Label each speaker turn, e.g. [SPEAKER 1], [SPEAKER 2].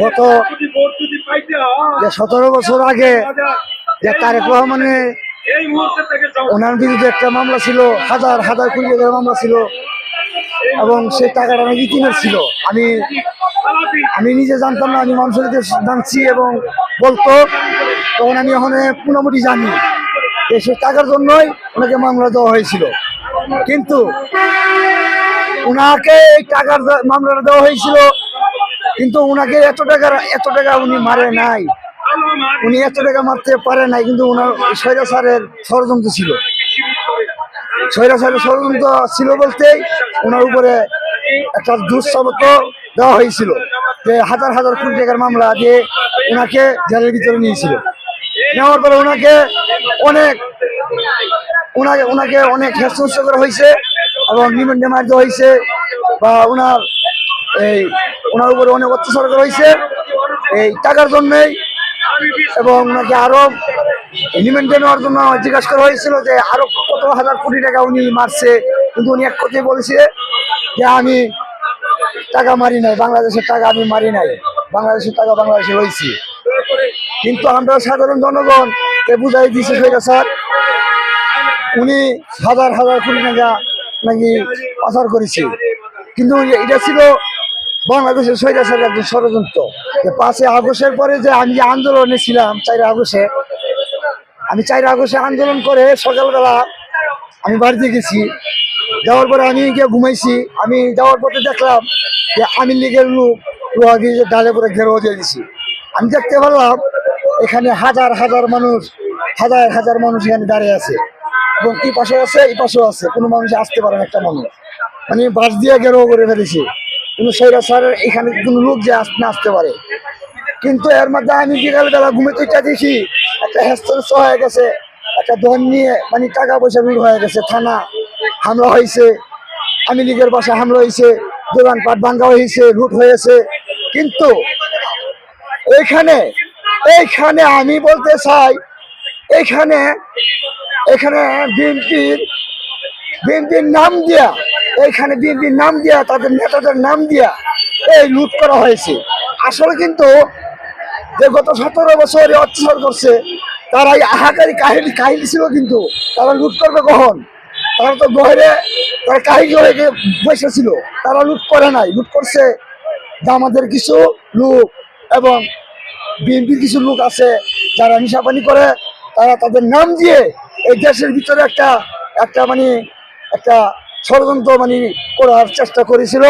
[SPEAKER 1] গত 17 বছর আগে যে তারেক রহমানের ওনার বিরুদ্ধে একটা মামলা ছিল, হাজার হাজার কোটি টাকার মামলা ছিল, এবং সেই টাকাটা নাকি কিনার ছিল। আমি নিজে জানতাম না, আমি মানুষের জানছি এবং বলতো, তখন আমি ওখানে পুরোপুরি জানি যে সেই টাকার জন্যই ওনাকে মামলা দেওয়া হয়েছিল। কিন্তু ওনাকে এই টাকার মামলাটা দেওয়া হয়েছিল, কিন্তু ওনাকে এত টাকা উনি মারে নাই, উনি এত টাকা মারতে পারে নাই। কিন্তু ওনার স্বৈরাচারের ষড়যন্ত্র ছিল, স্বৈরাচারের ষড়যন্ত্র ছিল বলতেই ওনার উপরে একটা দুঃসাবত দেওয়া হয়েছিল যে হাজার হাজার কোটি টাকার মামলা দিয়ে ওনাকে জেলের ভিতরে নিয়েছিল। নেওয়ার পরে ওনাকে অনেক হেস্তনেস্ত করা হয়েছে এবং রিমান্ডে মার দেওয়া হয়েছে, বা ওনার উপরে অনেক অত্যাচার করা হয়েছে এই টাকার জন্যই। এবং ওনাকে আরো রিমান্ডে নেওয়ার জন্য জিজ্ঞাসা করা হয়েছিল যে আরো কত হাজার কোটি টাকা উনি মারছে, কিন্তু উনি এক কথাই বলেছে যে আমি টাকা মারি নাই, বাংলাদেশের টাকা আমি মারি নাই, বাংলাদেশের টাকা বাংলাদেশে রয়েছে। কিন্তু আমরা সাধারণ জনগণকে বুঝাই দিয়েছে স্যার উনি হাজার হাজার কোটি টাকা নাকি পাচার করেছে। কিন্তু এটা ছিল বাংলাদেশের স্বৈরাচারের একজন ষড়যন্ত্র। 5 আগস্টের পরে যে আমি যে আন্দোলনে ছিলাম 4 আগস্টে, আমি 4 আগস্টে আন্দোলন করে সকালবেলা আমি বাড়িতে গেছি। যাওয়ার পরে আমি গিয়ে ঘুমাইছি। আমি যাওয়ার পথে দেখলাম যে আওয়ামী লীগের লোক ডালে পরে ঘেরাও দিয়ে দিছি। আমি দেখতে পারলাম এখানে হাজার হাজার মানুষ এখানে দাঁড়িয়ে আছে, এবং এই পাশেও আছে এই পাশেও আছে, কোনো মানুষ আসতে পারে না, একটা মানুষ মানে বাস দিয়ে ঘেরাও করে ফেলেছে। কোনো স্বৈরাচারের এখানে কোনো লোক যে আসতে পারে। কিন্তু এর মধ্যে আমি বিকালবেলা ঘুমে তুইটা দেখি একটা হেস্তনেস্ত হয়ে গেছে, একটা দল নিয়ে মানে টাকা পয়সা লুট হয়ে গেছে, থানা হামলা হয়েছে, আওয়ামী লীগের বাসায় হামলা হয়েছে, দোকানপাট ভাঙ্গা হয়েছে, লুট হয়েছে। কিন্তু এইখানে আমি বলতে চাই, এইখানে বিএনপির নাম দিয়া, এইখানে বিএনপির নাম দিয়া, তাদের নেতাদের নাম দিয়া এই লুট করা হয়েছে। আসলে কিন্তু যে গত 17 বছর অত্যাচার করছে তারা এই আহাকারী কাহিনী ছিল, কিন্তু তারা লুট করবে কখন? তারা তো গহরে তারা কাহিনী হয়ে বসেছিল, তারা লুট করে নাই, লুট করছে আমাদের কিছু লোক এবং বিএনপির কিছু লোক আছে যারা নিশাপানি করে, তারা তাদের নাম দিয়ে এই দেশের ভিতরে একটা ষড়যন্ত্র করার চেষ্টা করেছিল।